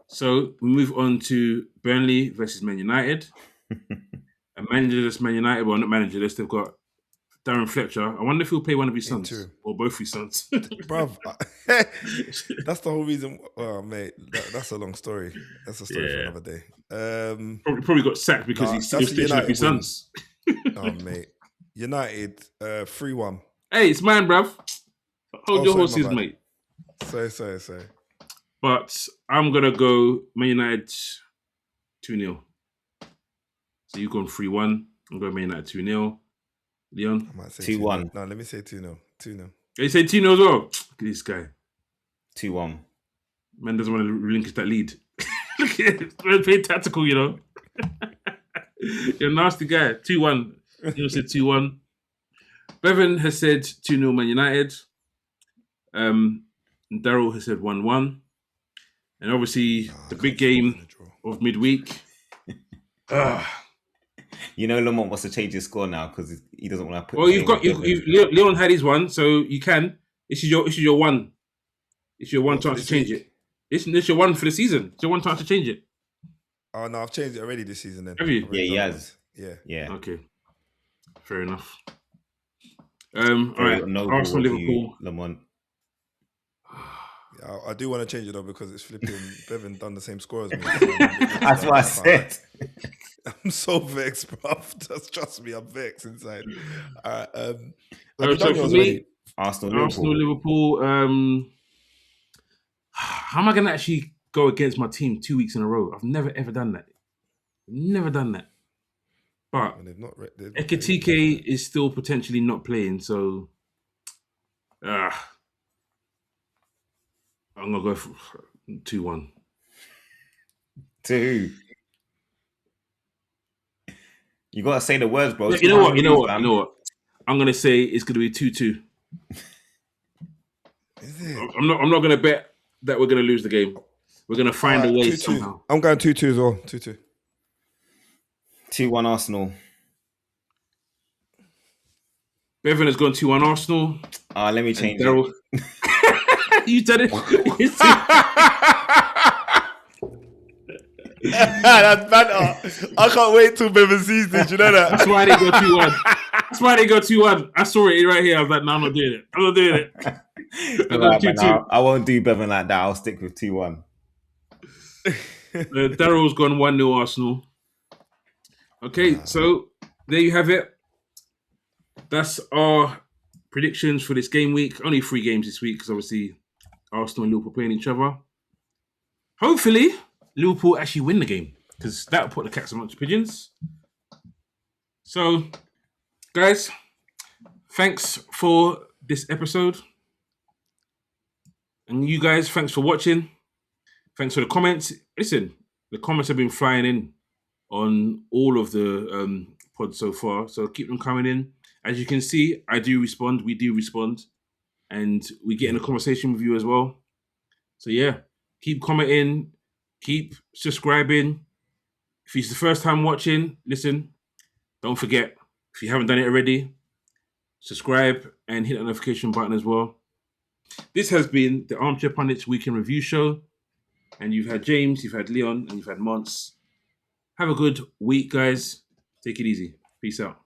So we move on to Burnley versus Man United. A managerless Man United, well, not managerless. They've got Darren Fletcher. I wonder if he'll play one of his sons or both his sons. Bruv, that's the whole reason. Oh, mate, that's a long story. That's a story for another day. Probably got sacked because he's still stitching up his sons. Oh, mate. United 3-1. Hey, it's mine, bruv. Hold your horses, mate. Sorry. But I'm going to go Man United 2-0. So you've gone 3-1. I'm going Man United 2-0. Leon? I might say 2-1. No, let me say 2-0. 2-0. You say 2-0 as well? Look at this guy. 2-1. Man doesn't want to relinquish that lead. Look at it. Play tactical, you know. You're a nasty guy. 2-1. You said 2-1. Bevan has said 2-0 Man United. Daryl has said 1-1. And obviously, the big game of midweek. You know, Lamont wants to change his score now because he doesn't want to put. Well, Leon had his one, so you can. This is your one. It's your one chance to change it. This your one for the season. It's your one chance to change it. Oh no, I've changed it already this season. Then have you? Yeah, he has. Yeah. Okay, fair enough. All right, Arsenal, Liverpool. Lamont. I do want to change it though because it's flipping. Bevan done the same score as me. That's what I said. I'm so vexed, bro. Just trust me, I'm vexed inside. All right. So for me, Arsenal, Liverpool. How am I going to actually go against my team 2 weeks in a row? I've never ever done that. But Ekitike is still potentially not playing, so I'm gonna go for 2-1. To who? You gotta say the words, bro. You know what? I'm gonna say it's gonna be 2-2. Is it? I'm not gonna bet that we're gonna lose the game. We're gonna find a way 2-2. somehow. I'm going 2-2 as well. 2-2. 2-1 Arsenal. Bevan has gone 2-1 Arsenal. Let me change it. You did it. That's better. I can't wait till Bevan sees this. You know that? That's why they go 2-1. I saw it right here. I was like, no, I'm not doing it. I won't do Bevan like that. I'll stick with 2-1. Daryl's gone 1-0 Arsenal. Okay, so there you have it. that's our predictions for this game week. Only 3 games this week because obviously Arsenal and Liverpool playing each other. Hopefully, Liverpool actually win the game because that will put the cats amongst the pigeons. So, guys, thanks for this episode. And you guys, thanks for watching. Thanks for the comments. Listen, the comments have been flying in on all of the pods so far. So keep them coming in. As you can see, I do respond. We do respond. And we get in a conversation with you as well. So yeah, keep commenting. Keep subscribing. If it's the first time watching, listen, don't forget, if you haven't done it already, subscribe and hit the notification button as well. This has been the Armchair Pundits Weekend Review Show. And you've had James, you've had Leon, and you've had Mons. Have a good week, guys. Take it easy. Peace out.